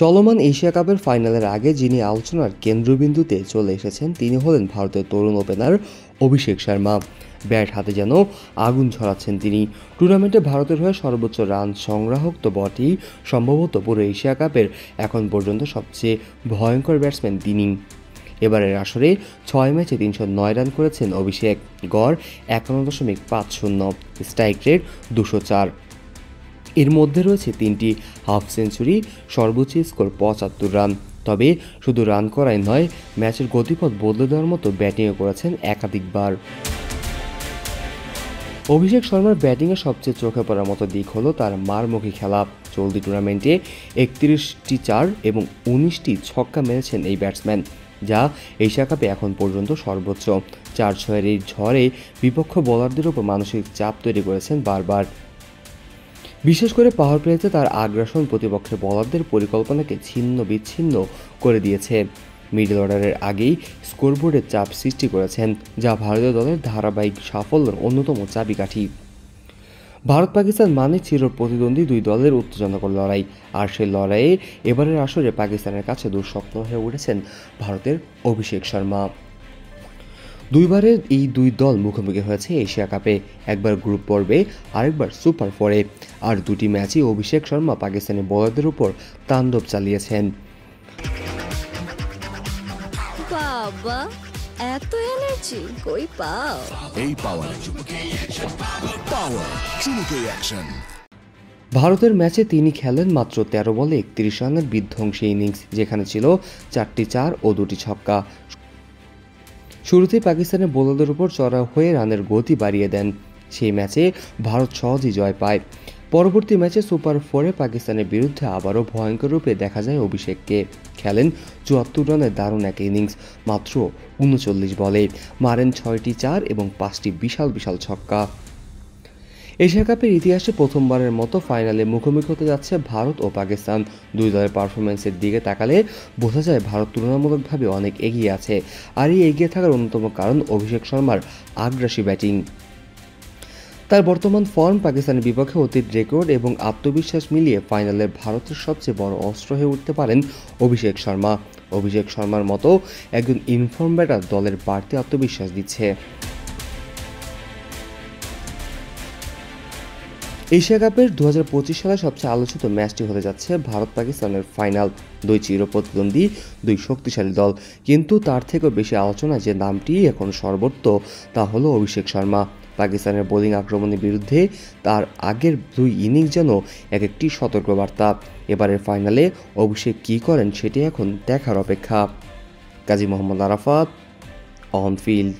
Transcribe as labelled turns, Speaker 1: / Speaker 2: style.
Speaker 1: চলমান এশিয়া কাপের ফাইনালের আগে যিনি আলোচনার কেন্দ্রবিন্দুতে চলে এসেছেন তিনি হলেন ভারতের তরুণ ওপেনার অভিষেক শর্মা। ব্যাট হাতে যেন আগুন ছড়াচ্ছেন তিনি। টুর্নামেন্টে ভারতের হয়ে সর্বোচ্চ রান সংগ্রাহক তো বটেই, সম্ভবত পুরো এশিয়া কাপের এখন পর্যন্ত সবচেয়ে ভয়ঙ্কর ব্যাটসম্যান তিনি। এবারের আসরে 6 ম্যাচে 309 রান করেছেন অভিষেক, গড় 51.50, স্ট্রাইক রেট 204। এর মধ্যে রয়েছে 3টি হাফ সেঞ্চুরি, সর্বোচ্চ স্কোর 75 রান। তবে শুধু রান করাই নয়, ম্যাচের গতিপথ বদলে দেওয়ার মতো ব্যাটিংও করেছেন একাধিকবার। অভিষেক শর্মার ব্যাটিংয়ে সবচেয়ে চোখে পড়ার মতো দিক হলো তার মারমুখী খেলা। চলতি টুর্নামেন্টে 31টি 4 এবং 19টি ছক্কা মেরেছেন এই ব্যাটসম্যান, যা এশিয়া কাপে এখন পর্যন্ত সর্বোচ্চ। 4-6-এর এই ঝড়ে বিপক্ষ বোলারদের ওপর মানসিক চাপ তৈরি করেছেন বারবার। বিশেষ করে পাওয়ার প্লেতে তার আগ্রাসন প্রতিপক্ষের বোলারদের পরিকল্পনাকে ছিন্ন বিচ্ছিন্ন করে দিয়েছে। মিডল অর্ডারের আগেই স্কোরবোর্ডে চাপ সৃষ্টি করেছেন, যা ভারতীয় দলের ধারাবাহিক সাফল্যের অন্যতম চাবিকাঠি। ভারত পাকিস্তান মানে চির প্রতিদ্বন্দ্বী দুই দলের উত্তেজনাকর লড়াই, আর সেই লড়াইয়ে এবারের আসরে পাকিস্তানের কাছে দুঃস্বপ্ন হয়ে উঠেছেন ভারতের অভিষেক শর্মা। দুইবারের এই দুই দল মুখোমুখি হয়েছে এশিয়া কাপে, একবার গ্রুপ পর্বে, আরেকবার সুপার 4-এ। আর দুটি ম্যাচই অভিষেক শর্মা পাকিস্তানি বোলারদের উপর তাণ্ডব চালিয়েছেন।
Speaker 2: বাবা, এত এনার্জি কই পাও?
Speaker 3: এই পাওয়ার চুমুকে অ্যাকশন।
Speaker 1: ভারতের ম্যাচে তিনি খেলেন মাত্র 13 বলে 31 রানের বিধ্বংসী ইনিংস, যেখানে ছিল 4টি 4 ও 2টি ছক্কা। শুরুতেই পাকিস্তানের বোলারদের উপর চড়াও হয়ে রানের গতি বাড়িয়ে দেন। সেই ম্যাচে ভারত সহজেই জয় পায়। পরবর্তী ম্যাচে সুপার 4-এ পাকিস্তানের বিরুদ্ধে আবারও ভয়ঙ্কর রূপে দেখা যায় অভিষেককে। খেলেন 74 রানের দারুণ এক ইনিংস মাত্র 39 বলে, মারেন 6টি 4 এবং 5টি বিশাল বিশাল ছক্কা। এশিয়া কাপের ইতিহাসে প্রথমবারের মতো ফাইনালে মুখোমুখি হতে যাচ্ছে ভারত ও পাকিস্তান। দুই দলের পারফরমেন্সের দিকে তাকালে বোঝা যায় ভারত তুলনামূলকভাবে অনেক এগিয়ে আছে, আর এই এগিয়ে থাকার অন্যতম কারণ অভিষেক শর্মার আগ্রাসী ব্যাটিং। তার বর্তমান ফর্ম, পাকিস্তানের বিপক্ষে অতীত রেকর্ড এবং আত্মবিশ্বাস মিলিয়ে ফাইনালে ভারতের সবচেয়ে বড় অস্ত্র হয়ে উঠতে পারেন অভিষেক শর্মা। অভিষেক শর্মার মতো একজন ইনফর্ম ব্যাটার দলের বাড়তি আত্মবিশ্বাস দিচ্ছে। এশিয়া কাপের 2025 সালে সবচেয়ে আলোচিত ম্যাচটি হতে যাচ্ছে ভারত পাকিস্তানের ফাইনাল। দুই চির প্রতিদ্বন্দ্বী, দুই শক্তিশালী দল, কিন্তু তার থেকেও বেশি আলোচনা যে নামটি এখন সর্বত্র, তা হলো অভিষেক শর্মা। পাকিস্তানের বোলিং আক্রমণের বিরুদ্ধে তার আগের দুই ইনিংস যেন এক একটি সতর্কবার্তা। এবারের ফাইনালে অভিষেক কী করেন সেটি এখন দেখার অপেক্ষা। Kazi Mohammad Arafat, on field.